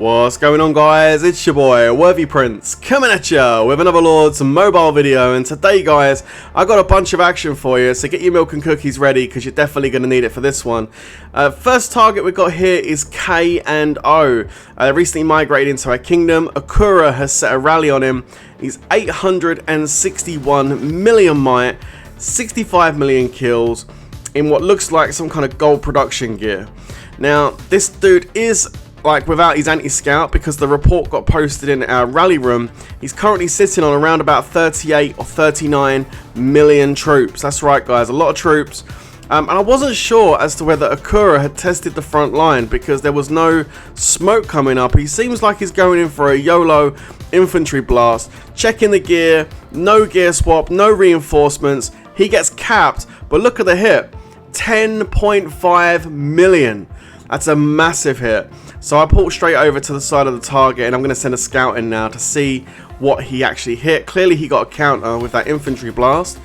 What's going on, guys? It's your boy Worthy Prince coming at you with another Lords mobile video, and today, guys, I got a bunch of action for you, so get your milk and cookies ready because you're definitely going to need it for this one. First target we got here is K130. Recently migrated into our kingdom. Akura has set a rally on him. He's 861 million might, 65 million kills in what looks like some kind of gold production gear. Now, this dude is like without his anti-scout, because the report got posted in our rally room. He's currently sitting on around about 38 or 39 million troops. That's right, guys, a lot of troops. And I wasn't sure as to whether Akura had tested the front line because there was no smoke coming up. He seems like he's going in for a YOLO infantry blast, checking the gear, no gear swap, no reinforcements. He gets capped, but look at the hit, 10.5 million. That's a massive hit. So I pulled straight over to the side of the target, and I'm going to send a scout in now to see what he actually hit. Clearly he got a counter with that infantry blast.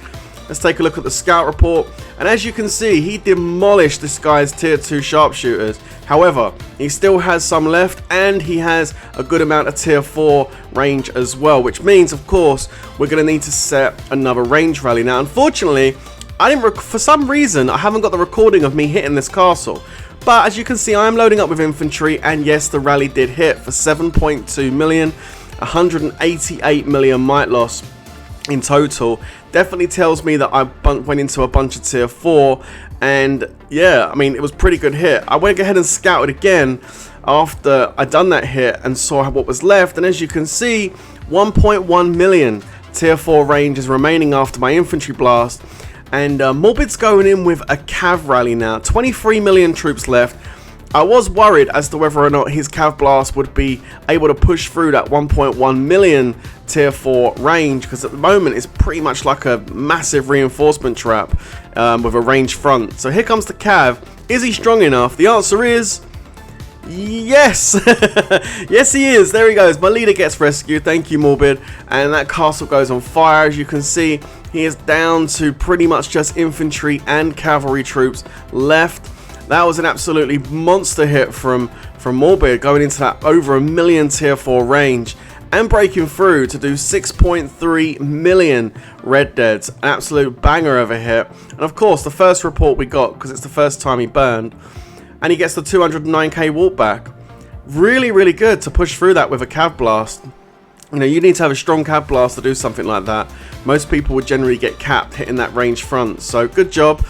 Let's take a look at the scout report, and as you can see, he demolished this guy's tier 2 sharpshooters. However, he still has some left, and he has a good amount of tier 4 range as well, which means, of course, we're going to need to set another range rally. Now, unfortunately, for some reason, I haven't got the recording of me hitting this castle. But as you can see, I am loading up with infantry, and yes, the rally did hit for 7.2 million, 188 million might loss in total. Definitely tells me that I went into a bunch of tier 4, and yeah, I mean, it was a pretty good hit. I went ahead and scouted again after I done that hit and saw what was left, and as you can see, 1.1 million tier 4 range is remaining after my infantry blast. And Morbid's going in with a cav rally now, 23 million troops left. I was worried as to whether or not his cav blast would be able to push through that 1.1 million tier 4 range, because at the moment it's pretty much like a massive reinforcement trap with a range front. So here comes the cav. Is he strong enough? The answer is yes. Yes, he is. There he goes. My leader gets rescued. Thank you, Morbid. And that castle goes on fire. As you can see, he is down to pretty much just infantry and cavalry troops left. That was an absolutely monster hit from Morbid, going into that over a million tier 4 range and breaking through to do 6.3 million red deads. An absolute banger of a hit. And of course, the first report we got, because it's the first time he burned, and he gets the 209k walk back. Really, really good to push through that with a cav blast. You know, you need to have a strong cav blast to do something like that. Most people would generally get capped hitting that range front, so good job.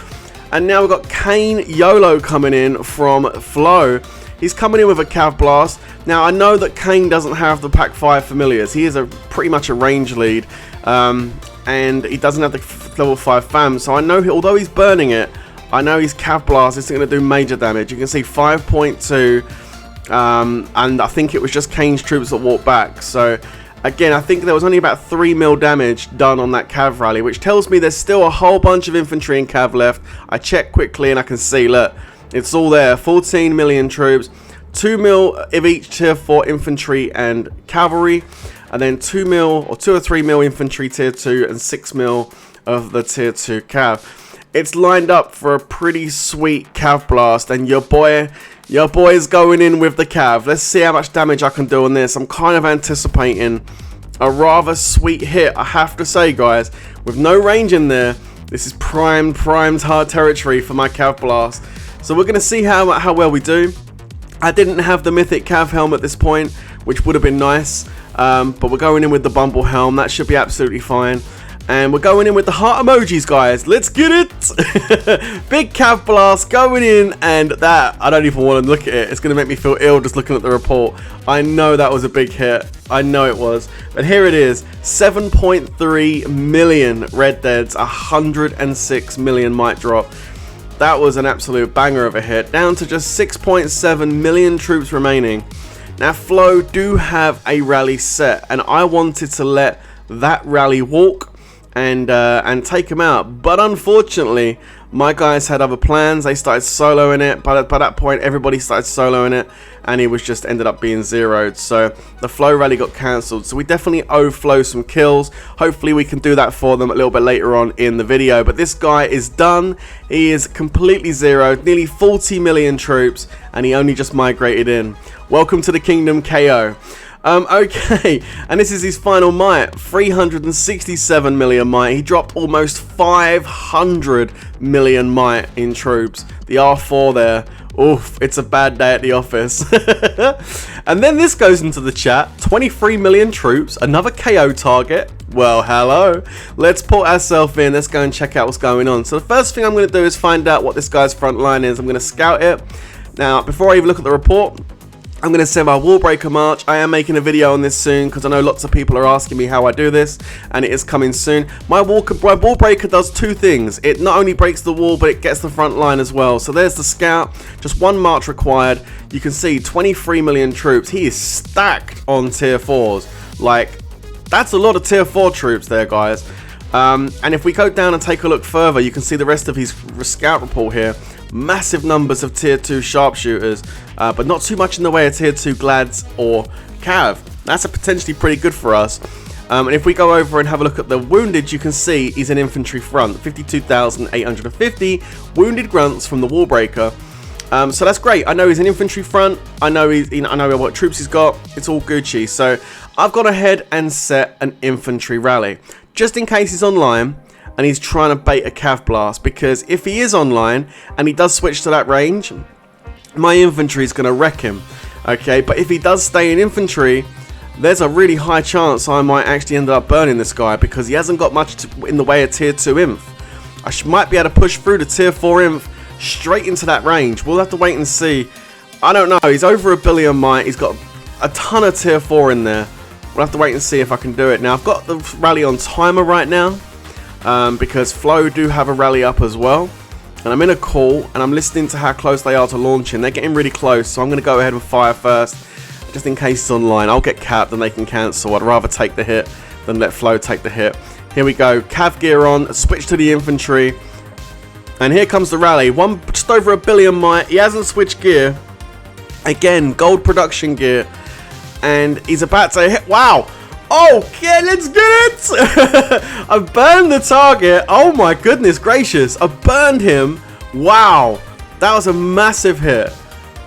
And now we've got Kane YOLO coming in from FLo. He's coming in with a cav blast. Now, I know that Kane doesn't have the pack 5 familiars. He is pretty much a range lead, and he doesn't have the level 5 fam, so I know although he's burning it, I know his cav blast isn't going to do major damage. You can see 5.2, and I think it was just Kane's troops that walked back. So again, I think there was only about 3 mil damage done on that cav rally, which tells me there's still a whole bunch of infantry and cav left. I checked quickly and I can see, look, it's all there. 14 million troops, 2 mil of each tier 4 infantry and cavalry, and then 2 mil or 2 or 3 mil infantry tier 2 and 6 mil of the tier 2 cav. It's lined up for a pretty sweet cav blast, and your boy is going in with the cav. Let's see how much damage I can do on this. I'm kind of anticipating a rather sweet hit, I have to say, guys. With no range in there, this is primed hard territory for my cav blast. So we're going to see how well we do. I didn't have the mythic cav helm at this point, which would have been nice, but we're going in with the bumble helm. That should be absolutely fine. And we're going in with the heart emojis, guys. Let's get it. Big cav blast going in, and that, I don't even want to look at it. It's going to make me feel ill just looking at the report. I know that was a big hit. I know it was. But here it is. 7.3 million red deads, 106 million might drop. That was an absolute banger of a hit. Down to just 6.7 million troops remaining. Now, FLo do have a rally set, and I wanted to let that rally walk and take him out, but unfortunately my guys had other plans. They started soloing it. By that point, everybody started soloing it, and he was just ended up being zeroed. So the FLo rally got cancelled. So we definitely owe FLo some kills. Hopefully we can do that for them a little bit later on in the video. But this guy is done. He is completely zeroed, nearly 40 million troops, and he only just migrated in. Welcome to the kingdom, KO. Okay, and this is his final might, 367 million might. He dropped almost 500 million might in troops. The R4 there, oof, it's a bad day at the office. And then this goes into the chat, 23 million troops, another KO target. Well, hello. Let's put ourselves in, let's go and check out what's going on. So the first thing I'm going to do is find out what this guy's front line is. I'm going to scout it. Now, before I even look at the report, I'm going to send my wall breaker march. I am making a video on this soon because I know lots of people are asking me how I do this, and it is coming soon. My wall breaker does two things. It not only breaks the wall, but it gets the front line as well. So there's the scout, just one march required. You can see 23 million troops. He is stacked on tier 4s. Like, that's a lot of tier 4 troops there, guys. And if we go down and take a look further, you can see the rest of his scout report here. Massive numbers of tier 2 sharpshooters, but not too much in the way of tier 2 glads or cav. That's potentially pretty good for us. And if we go over and have a look at the wounded, you can see he's an infantry front, 52,850 wounded grunts from the wall breaker. So that's great. I know he's an infantry front. I know I know what troops he's got. It's all Gucci. So I've gone ahead and set an infantry rally just in case he's online and he's trying to bait a cav blast, because if he is online and he does switch to that range, my infantry is going to wreck him. Okay, but if he does stay in infantry, there's a really high chance I might actually end up burning this guy, because he hasn't got much in the way of tier 2 inf. I might be able to push through the tier 4 inf straight into that range. We'll have to wait and see. I don't know, he's over a billion might, he's got a ton of tier 4 in there. We'll have to wait and see if I can do it. Now, I've got the rally on timer right now, because FLo do have a rally up as well. And I'm in a call, and I'm listening to how close they are to launching. They're getting really close, so I'm going to go ahead and fire first, just in case it's online. I'll get capped and they can cancel. I'd rather take the hit than let FLo take the hit. Here we go, cav gear on, switch to the infantry. And here comes the rally, just over a billion might. He hasn't switched gear. Again, gold production gear. And he's about to hit, wow. Okay, let's get it. I burned the target. Oh my goodness gracious. I burned him. Wow. That was a massive hit.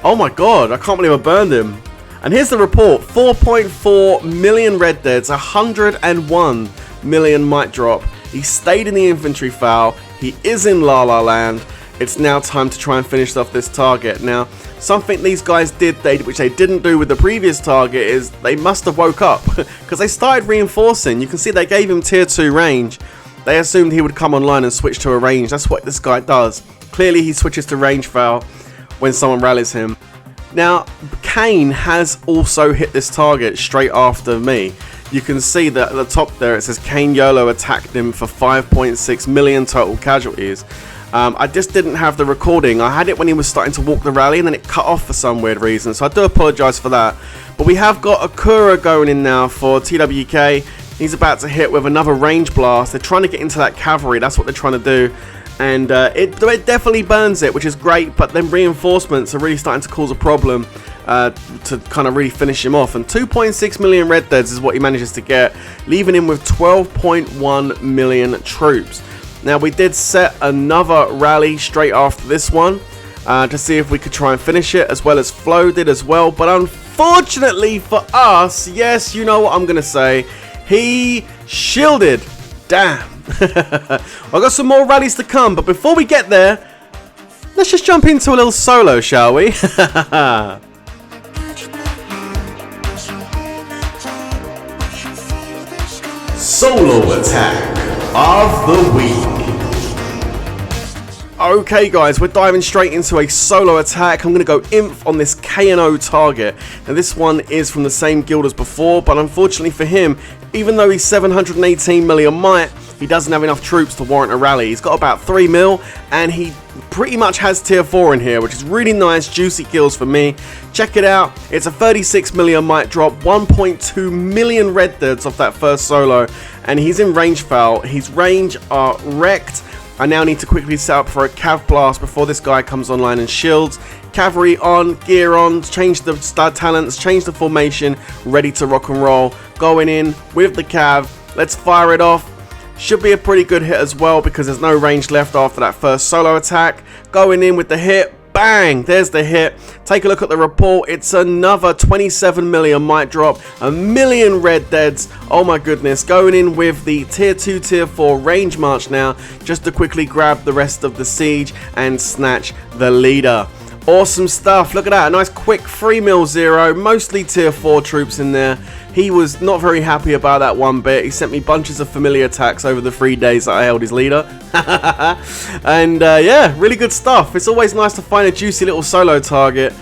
Oh my god. I can't believe I burned him. And here's the report. 4.4 million red deads. 101 million might drop. He stayed in the infantry foul. He is in La La Land. It's now time to try and finish off this target. Now, something these guys did, which they didn't do with the previous target, is they must have woke up, because they started reinforcing. You can see they gave him tier 2 range. They assumed he would come online and switch to a range. That's what this guy does. Clearly he switches to range foul when someone rallies him. Now, Kane has also hit this target straight after me. You can see that at the top there it says Kane YOLO attacked him for 5.6 million total casualties. I just didn't have the recording. I had it when he was starting to walk the rally, and then it cut off for some weird reason, so I do apologise for that. But we have got Akura going in now for TWK. He's about to hit with another range blast. They're trying to get into that cavalry, that's what they're trying to do. And it definitely burns it, which is great, but then reinforcements are really starting to cause a problem to kind of really finish him off. And 2.6 million red deads is what he manages to get, leaving him with 12.1 million troops. Now, we did set another rally straight after this one to see if we could try and finish it, as well as FLo did as well. But unfortunately for us, yes, you know what I'm going to say, he shielded. Damn. I've got some more rallies to come, but before we get there, let's just jump into a little solo, shall we? Solo attack of the week. Okay guys, we're diving straight into a solo attack. I'm going to go inf on this K&O target. Now this one is from the same guild as before, but unfortunately for him, even though he's 718 million might, he doesn't have enough troops to warrant a rally. He's got about 3 mil, and he pretty much has tier 4 in here, which is really nice, juicy kills for me. Check it out. It's a 36 million might drop, 1.2 million red deads off that first solo, and he's in range foul. His range are wrecked. I now need to quickly set up for a cav blast before this guy comes online and shields. Cavalry on, gear on, change the stud talents, change the formation, ready to rock and roll. Going in with the cav. Let's fire it off. Should be a pretty good hit as well, because there's no range left after that first solo attack. Going in with the hit. bang, there's the hit. Take a look at the report. It's another 27 million mic drop, a million red deads. Oh my goodness, going in with the tier 2, tier 4 range march now, just to quickly grab the rest of the siege and snatch the leader. Awesome stuff. Look at that, a nice quick 3-0, mostly tier 4 troops in there. He was not very happy about that one bit. He sent me bunches of familiar attacks over the 3 days that I held his leader. And yeah, really good stuff. It's always nice to find a juicy little solo target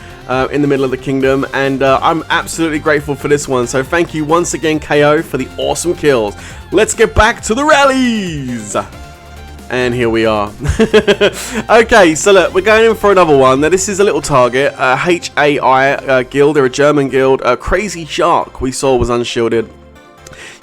in the middle of the kingdom, and I'm absolutely grateful for this one. So thank you once again, KO, for the awesome kills. Let's get back to the rallies. And here we are. Okay, so look, we're going in for another one. Now this is a little target, HAI guild. They're a German guild. Crazy Shark we saw was unshielded.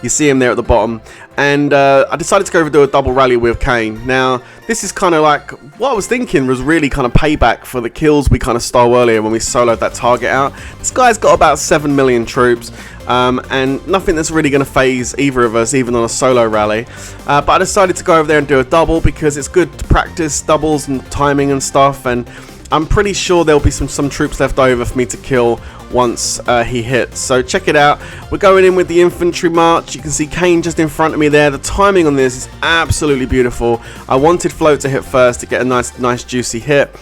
You see him there at the bottom. And I decided to go over and do a double rally with Kane. Now, this is kind of like, what I was thinking was really kind of payback for the kills we kind of stole earlier when we soloed that target out. This guy's got about 7 million troops. And nothing that's really going to phase either of us, even on a solo rally. But I decided to go over there and do a double because it's good to practice doubles and timing and stuff. And I'm pretty sure there'll be some troops left over for me to kill once he hits. So check it out. We're going in with the infantry march. You can see Kane just in front of me there. The timing on this is absolutely beautiful. I wanted FLo to hit first to get a nice juicy hit.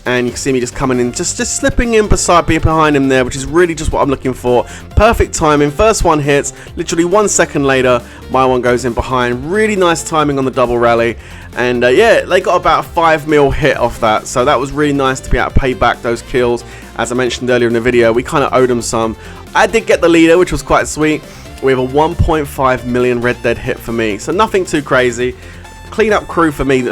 And you can see me just coming in, just slipping in behind him there, which is really just what I'm looking for. Perfect timing. First one hits, literally 1 second later, my one goes in behind. Really nice timing on the double rally. And yeah, they got about a 5 mil hit off that. So that was really nice to be able to pay back those kills. As I mentioned earlier in the video, we kind of owed them some. I did get the leader, which was quite sweet, with a 1.5 million red dead hit for me. So nothing too crazy. Clean up crew for me.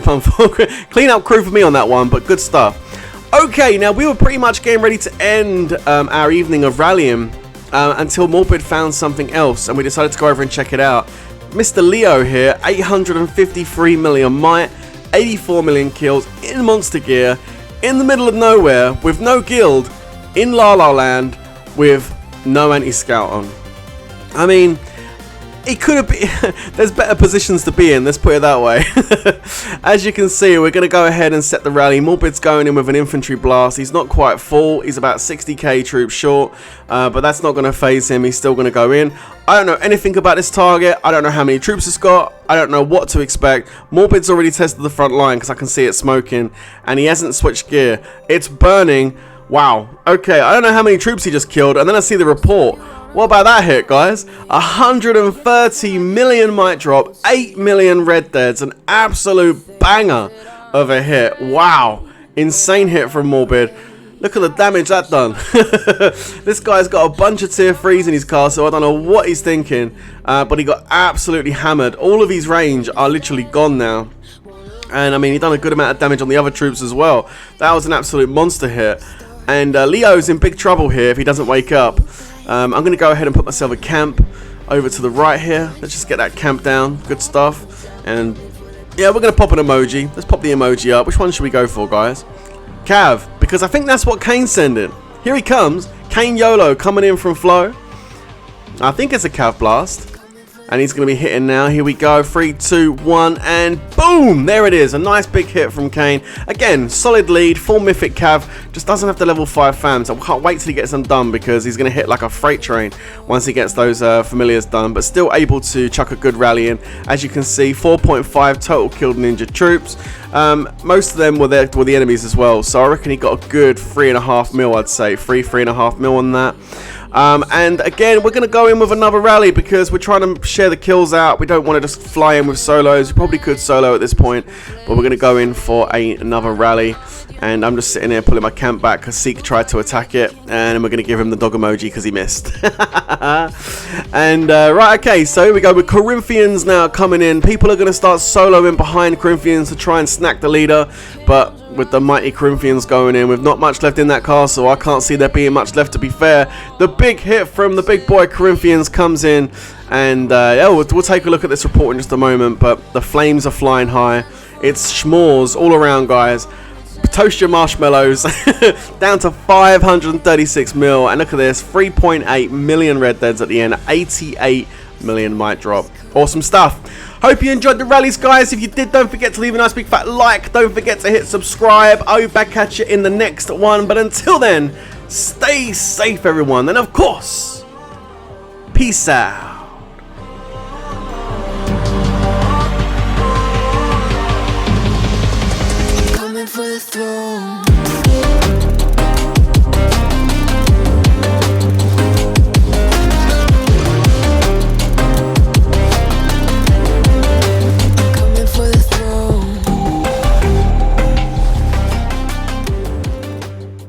Clean up crew for me on that one, but good stuff. Okay, now we were pretty much getting ready to end our evening of rallying until Morbid found something else, and we decided to go over and check it out. Mr. Leo here, 853 million might, 84 million kills in monster gear, in the middle of nowhere, with no guild, in La La Land, with no anti-scout on. I mean, it could have been, there's better positions to be in, let's put it that way. As you can see, we're going to go ahead and set the rally. Morbid's going in with an infantry blast. He's not quite full, he's about 60k troops short, but that's not going to phase him. He's still going to go in. I don't know anything about this target. I don't know how many troops it's got. I don't know what to expect. Morbid's already tested the front line because I can see it smoking, and he hasn't switched gear. It's burning. Wow. Okay, I don't know how many troops he just killed, and then I see the report. What about that hit, guys? 130 million mic drop, 8 million red deads, an absolute banger of a hit. Wow, insane hit from Morbid. Look at the damage that done. This guy's got a bunch of tier 3s in his castle. I don't know what he's thinking, but he got absolutely hammered. All of his range are literally gone now. And I mean, he done a good amount of damage on the other troops as well. That was an absolute monster hit. And Leo's in big trouble here if he doesn't wake up. I'm going to go ahead and put myself a camp over to the right here. Let's just get that camp down. Good stuff. And yeah, we're going to pop an emoji. Let's pop the emoji up. Which one should we go for, guys? Cav, because I think that's what Kane's sending. Here he comes. Kane YOLO coming in from FLo. I think it's a Cav blast. And he's going to be hitting now. Here we go. 3, 2, 1, and boom! There it is. A nice big hit from Kane. Again, solid lead. Full mythic Cav. Just doesn't have the level 5 fams. I can't wait till he gets them done because he's going to hit like a freight train once he gets those familiars done. But still able to chuck a good rally in. As you can see, 4.5 total killed and injured troops. Most of them were the enemies as well. So I reckon he got a good 3.5 mil, I'd say. 3.5 mil on that. And again, we're going to go in with another rally because we're trying to share the kills out. We don't want to just fly in with solos. We probably could solo at this point, but we're going to go in for another rally. And I'm just sitting here pulling my camp back because Seek tried to attack it, and we're going to give him the dog emoji because he missed. And right, okay, so here we go with Corinthians now coming in. People are going to start soloing behind Corinthians to try and snack the leader, but with the mighty Corinthians going in with not much left in that castle, I can't see there being much left, to be fair. The big hit from the big boy Corinthians comes in, and yeah, we'll take a look at this report in just a moment, but the flames are flying high. It's schmores all around, guys. Toast your marshmallows. Down to 536 mil, and look at this, 3.8 million red deads at the end, 88 million might drop. Awesome stuff. Hope you enjoyed the rallies, guys. If you did, don't forget to leave a nice big fat like. Don't forget to hit subscribe. I'll be back at you in the next one. But until then, stay safe, everyone. And of course, peace out.